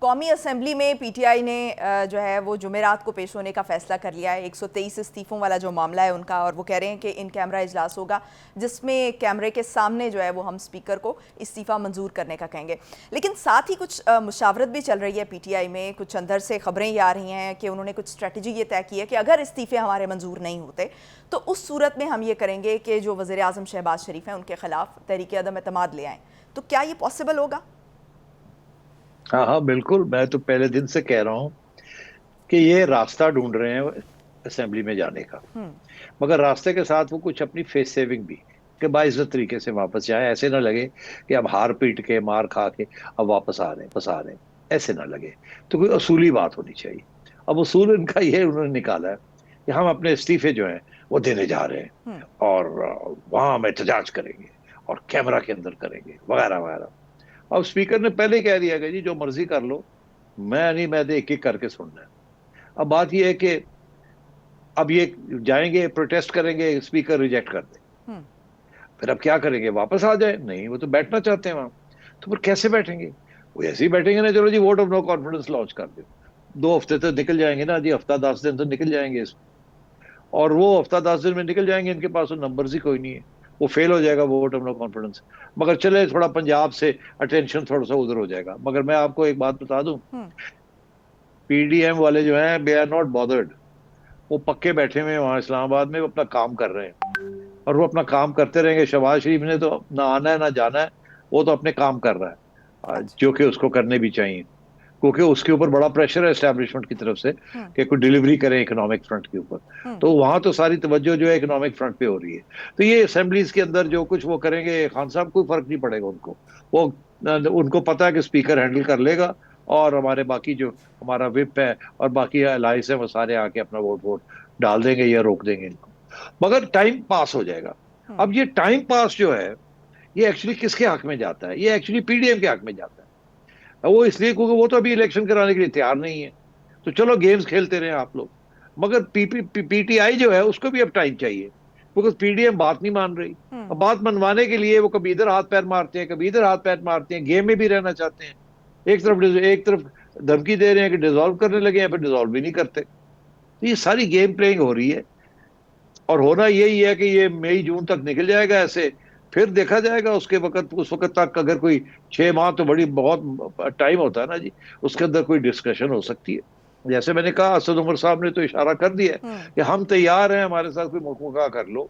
कौमी असम्बली में पीटीआई ने जो है वो जुमेरात को पेश होने का फैसला कर लिया है। 123 इस्तीफ़ों वाला जो मामला है उनका, और वो कह रहे हैं कि इन कैमरा इजलास होगा जिसमें कैमरे के सामने जो है वो हम स्पीकर को इस्तीफ़ा मंजूर करने का कहेंगे। लेकिन साथ ही कुछ मुशावरत भी चल रही है पीटीआई में। कुछ अंदर से खबरें ये आ रही हैं कि उन्होंने कुछ स्ट्रेटजी ये तय की है कि अगर इस्तीफ़े हमारे मंजूर नहीं होते तो उस सूरत में हम ये करेंगे कि जो वज़ीर आज़म शहबाज शरीफ हैं उनके खिलाफ तहरीक अदम एतमाद ले आएँ। तो क्या ये पॉसिबल होगा? हाँ हाँ बिल्कुल, मैं तो पहले दिन से कह रहा हूँ कि ये रास्ता ढूंढ रहे हैं असेंबली में जाने का। मगर रास्ते के साथ वो कुछ अपनी फेस सेविंग भी, कि बाइज्जत तरीके से वापस जाए। ऐसे ना लगे कि अब हार पीट के मार खा के अब वापस आ रहे हैं, ऐसे ना लगे। तो कोई असूली बात होनी चाहिए। अब उसूल इनका ये उन्होंने निकाला है कि हम अपने इस्तीफे जो हैं वो देने जा रहे हैं, और वहां हम एहतजाज करेंगे और कैमरा के अंदर करेंगे वगैरह वगैरह। अब स्पीकर ने पहले ही कह दिया कि जी जो मर्जी कर लो, मैं नहीं, मैं एक एक करके सुनना है। अब बात यह है कि अब ये जाएंगे, प्रोटेस्ट करेंगे, स्पीकर रिजेक्ट कर दे, फिर अब क्या करेंगे? वापस आ जाए? नहीं, वो तो बैठना चाहते हैं वहां। तो फिर कैसे बैठेंगे? वो ऐसे ही बैठेंगे ना, चलो जी vote of no confidence launch कर दो। 2 हफ्ते तो निकल जाएंगे ना जी, हफ्ता 10 दिन तो निकल जाएंगे इसमें। और वो हफ्ता 10 दिन में निकल जाएंगे, इनके पास तो नंबर ही कोई नहीं है। वो फेल हो जाएगा वोट ऑफ नो कॉन्फिडेंस। मगर चले, थोड़ा पंजाब से अटेंशन थोड़ा सा उधर हो जाएगा। मगर मैं आपको एक बात बता दूं, पीडीएम वाले जो हैं, दे आर नॉट बॉदर्ड। वो पक्के बैठे हुए हैं वहां इस्लामाबाद में, वो अपना काम कर रहे हैं, और वो अपना काम करते रहेंगे। शहबाज शरीफ ने तो ना आना है ना जाना है, वो तो अपने काम कर रहा है, अच्छा। जो कि उसको करने भी चाहिए। क्योंकि उसके ऊपर बड़ा प्रेशर है एस्टेब्लिशमेंट की तरफ से कि कोई डिलीवरी करें इकोनॉमिक फ्रंट के ऊपर। तो वहां तो सारी तवज्जो जो है इकोनॉमिक फ्रंट पे हो रही है। तो ये असेंबलीज के अंदर जो कुछ वो करेंगे, खान साहब कोई फर्क नहीं पड़ेगा उनको। वो उनको पता है कि स्पीकर हैंडल कर लेगा, और हमारे बाकी जो हमारा विप है और बाकी अलाइंस है वो सारे आके अपना वोट वोट डाल देंगे या रोक देंगे इनको। मगर टाइम पास हो जाएगा। अब ये टाइम पास जो है, ये एक्चुअली किसके हक में जाता है? ये एक्चुअली पीडीएम के हक में जाता है। वो इसलिए क्योंकि वो तो अभी इलेक्शन कराने के लिए तैयार नहीं है। तो चलो गेम्स खेलते रहे आप लोग, मगर पीटीआई जो है उसको भी अब टाइम चाहिए, क्योंकि पीडीएम बात नहीं मान रही। अब बात मनवाने के लिए वो कभी इधर हाथ पैर मारते हैं, कभी इधर हाथ पैर मारते हैं, गेम में भी रहना चाहते हैं। एक तरफ धमकी दे रहे हैं कि डिसॉल्व करने लगे हैं, फिर डिसॉल्व भी नहीं करते। तो ये सारी गेम प्लेइंग हो रही है, और होना यही है कि ये मई जून तक निकल जाएगा ऐसे। फिर देखा जाएगा उस वक्त तक, अगर कोई 6 माह तो बड़ी बहुत टाइम होता है ना जी, उसके अंदर कोई डिस्कशन हो सकती है। जैसे मैंने कहा, असद उमर साहब ने तो इशारा कर दिया है कि हम तैयार हैं, हमारे साथ कोई मुकाबला कर लो,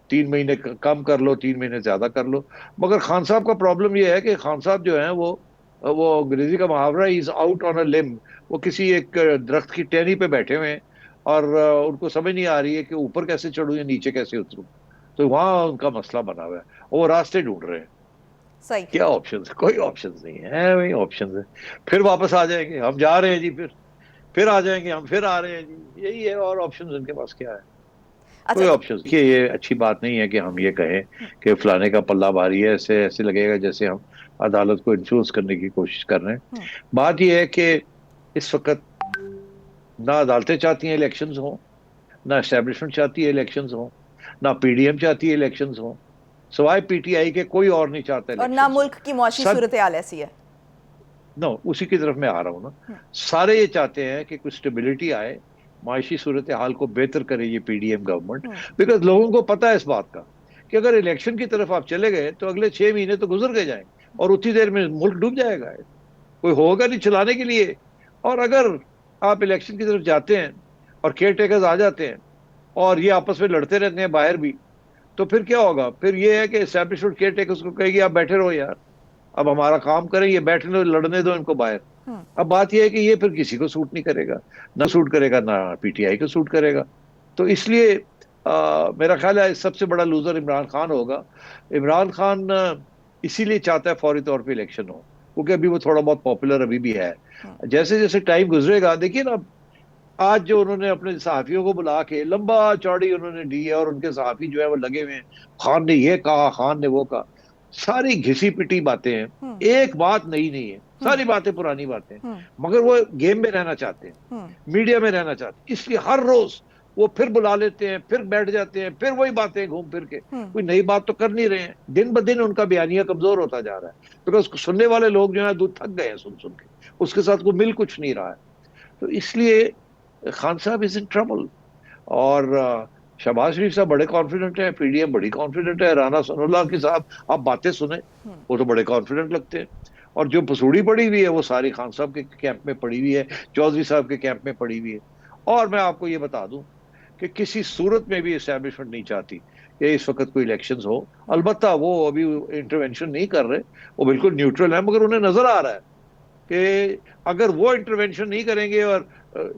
3 महीने कम कर लो, 3 महीने ज्यादा कर लो। मगर खान साहब का प्रॉब्लम यह है कि खान साहब जो है वो अंग्रेजी का मुहावरा, इज आउट ऑन अ लिम। वो किसी एक दरख्त की टहनी पे बैठे हुए हैं, और उनको समझ नहीं आ रही है कि ऊपर कैसे चढ़ूं या नीचे कैसे उतरूं। तो वहां उनका मसला बना हुआ है, वो रास्ते ढूंढ रहे हैं। सही। क्या ऑप्शन है? कोई ऑप्शन नहीं है, वही ऑप्शन है। फिर वापस आ जाएंगे, हम जा रहे हैं जी, फिर आ जाएंगे, हम फिर आ रहे हैं जी, यही है। और ऑप्शन उनके पास क्या है? अच्छा कोई तो ऑप्शन देखिए, ये अच्छी बात नहीं है कि हम ये कहें कि फलाने का पल्ला भारी है। ऐसे ऐसे लगेगा जैसे हम अदालत को इन्फ्लुएंस करने की कोशिश कर रहे हैं। बात यह है कि इस वक्त ना अदालतें चाहती हैं इलेक्शंस हो, ना एस्टेब्लिशमेंट चाहती है इलेक्शंस हो, ना पीडीएम चाहती है इलेक्शंस हो। सवाए पीटीआई के कोई और नहीं चाहता और ना इलेक्शंस हो। मुल्क की मुआशी सब, सूरत हाल ऐसी है। नो, उसी की तरफ मैं आ रहा हूं ना। सारे ये चाहते हैं कि कुछ स्टेबिलिटी आए, माशी सूरत हाल को बेहतर करे ये पीडीएम गवर्नमेंट। बिकॉज लोगों को पता है इस बात का कि अगर इलेक्शन की तरफ आप चले गए तो अगले 6 महीने तो गुजर के जाएंगे, और उतनी देर में मुल्क डूब जाएगा, कोई होगा नहीं चलाने के लिए। और अगर आप इलेक्शन की तरफ जाते हैं और केयर टेकर्स आ जाते हैं और ये आपस में लड़ते रहते हैं बाहर भी, तो फिर क्या होगा? फिर ये है कि एस्टैब्लिशमेंट केयर टेकर्स को कहेगी आप बैठे रहो यार, अब हमारा काम करें, ये बैठने दो, लड़ने दो इनको बाहर। अब बात यह है कि ये फिर किसी को सूट नहीं करेगा, ना सूट करेगा, ना पीटीआई को सूट करेगा। तो इसलिए मेरा ख्याल है सबसे बड़ा लूजर इमरान खान होगा। इमरान खान इसीलिए चाहता है फौरी तौर पे इलेक्शन हो, क्योंकि अभी वो थोड़ा बहुत पॉपुलर अभी भी है। जैसे जैसे टाइम गुजरेगा, देखिए ना, आज जो उन्होंने अपने सहाफियों को बुला के लंबा चौड़ी उन्होंने दी है, और उनके सहाफी जो है वो लगे हुए हैं, खान ने ये कहा, खान ने वो कहा। सारी घिसी पिटी बातें हैं, एक बात नई नहीं है, सारी बातें पुरानी बातें हैं। मगर वो गेम में रहना चाहते हैं, मीडिया में रहना चाहते हैं, इसलिए हर रोज वो फिर बुला लेते हैं, फिर बैठ जाते हैं, फिर वही बातें घूम फिर के, कोई नई बात तो कर नहीं रहे हैं। दिन ब दिन उनका बयानिया कमजोर होता जा रहा है, बिकॉज सुनने वाले लोग जो है दूध थक गए हैं सुन सुन के। उसके साथ को मिल कुछ नहीं रहा है। तो इसलिए खान साहब इज इन ट्रबल। और शहबाज शरीफ साहब बड़े कॉन्फिडेंट है, पीडीएम बड़ी कॉन्फिडेंट है, राना सनाउल्लाह की साहब आप बातें सुने, वो तो बड़े कॉन्फिडेंट लगते हैं। और जो पसूड़ी पड़ी हुई है वो सारी खान साहब के कैंप में पड़ी हुई है, चौधरी साहब के कैंप में पड़ी हुई है। और मैं आपको ये बता दूं कि किसी सूरत में भी एस्टेब्लिशमेंट नहीं चाहती कि इस वक्त कोई इलेक्शंस हो। अलबत्ता वो अभी इंटरवेंशन नहीं कर रहे, वो बिल्कुल न्यूट्रल है, मगर उन्हें नजर आ रहा है कि अगर वो इंटरवेंशन नहीं करेंगे और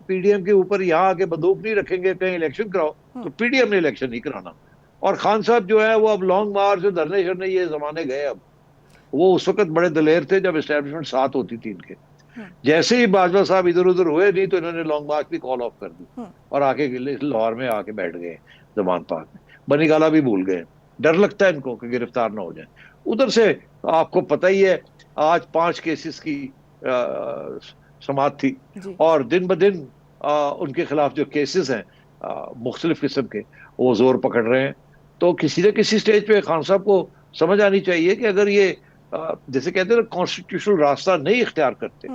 पीडीएम के ऊपर यहाँ आके बंदूक नहीं रखेंगे कहीं इलेक्शन कराओ, तो पीडीएम ने इलेक्शन नहीं कराना। और खान साहब जो है वो अब लॉन्ग मार्च धरने शरने ये जमाने गए। अब वो उस वक्त बड़े दलेर थे जब एस्टेब्लिशमेंट साथ होती थी इनके। जैसे ही बाजवा साहब इधर उधर हुए नहीं तो इन्होंने लॉन्ग मार्च भी कॉल ऑफ कर दी और आके लाहौर में आके बैठ गए जमान पार्क में, बनीगाला भी भूल गए। डर लगता है इनको कि गिरफ्तार ना हो जाए। उधर से आपको पता ही है आज 5 केसेस की समाप्त थी और दिन ब दिन उनके खिलाफ जो केसेस हैं मुख्तलिफ किस्म के वो जोर पकड़ रहे हैं। तो किसी न किसी स्टेज पे खान साहब को समझ आनी चाहिए कि अगर ये जैसे कहते हैं ना कॉन्स्टिट्यूशनल रास्ता नहीं इख्तियार करते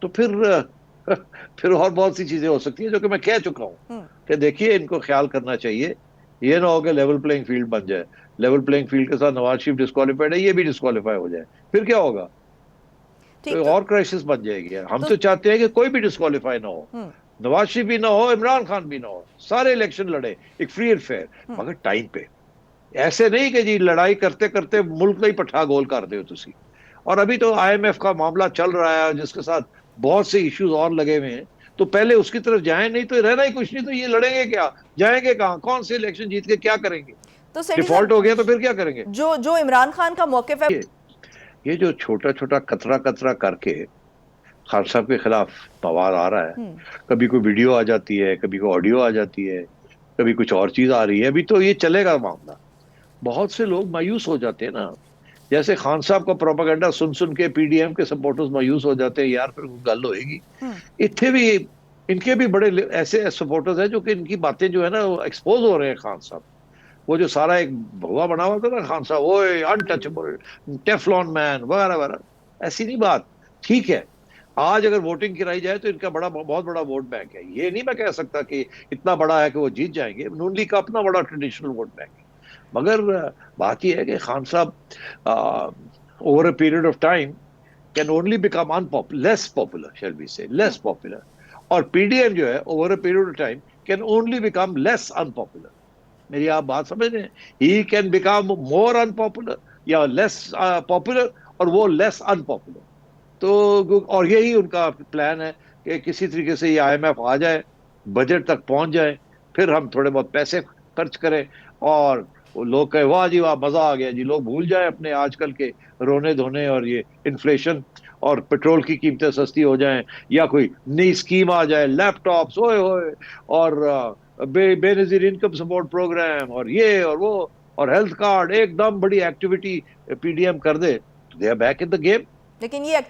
तो फिर और बहुत सी चीजें हो सकती है जो कि मैं कह चुका हूं कि देखिए इनको ख्याल करना चाहिए। ये ना हो कि लेवल प्लेइंग फील्ड बन जाए, लेवल प्लेइंग फील्ड के साथ नवाज शरीफ डिस्क्वालीफाइड है, ये भी डिस्क्वालीफाई हो जाए, फिर क्या होगा? तो और क्राइसिस बन जाएगी। हम तो चाहते हैं कि कोई भी डिस्क्वालीफाई ना हो, नवाज शरीफ भी ना हो, इमरान खान भी ना हो, सारे इलेक्शन लड़े एक फ्री एंड फेयर, मगर टाइम पे। ऐसे नहीं कि जी लड़ाई करते करते मुल्क नहीं पठा गोल कर दे तुसी। और अभी तो आईएमएफ का मामला चल रहा है जिसके साथ बहुत से इश्यूज और लगे हुए हैं, तो पहले उसकी तरफ जाएं, नहीं तो रहना ही कुछ नहीं। तो ये लड़ेंगे क्या, जाएंगे कहां, कौन से इलेक्शन जीत के क्या करेंगे? तो डिफॉल्ट हो गया तो फिर क्या करेंगे? जो इमरान खान का मौकिफ है, ये जो छोटा छोटा कतरा कतरा करके खान साहब के खिलाफ बवाल आ रहा है, कभी कोई वीडियो आ जाती है, कभी कोई ऑडियो आ जाती है, कभी कुछ और चीज आ रही है, अभी तो ये चलेगा मामला। बहुत से लोग मायूस हो जाते हैं ना, जैसे खान साहब का प्रोपागेंडा सुन सुन के पीडीएम के सपोर्टर्स मायूस हो जाते हैं, यार फिर गल होएगी। इतने भी इनके भी बड़े ऐसे सपोर्टर्स हैं जो कि इनकी बातें जो है ना एक्सपोज हो रहे हैं। खान साहब वो जो सारा एक भगवा बना हुआ था ना खान साहब, ओए अनटचेबल, टेफलॉन मैन वगैरह वगैरह, ऐसी नहीं बात। ठीक है, आज अगर वोटिंग कराई जाए तो इनका बहुत बड़ा वोट बैंक है, ये नहीं मैं कह सकता कि इतना बड़ा है कि वो जीत जाएंगे। नून लीग का अपना बड़ा ट्रेडिशनल वोट बैंक है, मगर बात यह है कि Khan sahab over a period of time can only become unpopular, less popular, shall we say less popular. और पीडीएम जो है over a period of time can only become less unpopular. मेरी आप बात समझ रहे हैं? He can become more unpopular या लेस पॉपुलर, और वो लेस अनपॉपुलर। तो और यही उनका प्लान है कि किसी तरीके से ये आईएमएफ आ जाए, बजट तक पहुंच जाए, फिर हम थोड़े बहुत पैसे खर्च करें और लोग कहे वाह जी वाह मजा आ गया जी, लोग भूल जाए अपने आजकल के रोने धोने और ये इन्फ्लेशन, और पेट्रोल की कीमतें सस्ती हो जाएं, या कोई नई स्कीम आ जाए, लैपटॉप्स ओए होए, और बेनजीर इनकम सपोर्ट प्रोग्राम और ये और वो और हेल्थ कार्ड, एकदम बड़ी एक्टिविटी पीडीएम कर दे, they are back in the game. लेकिन ये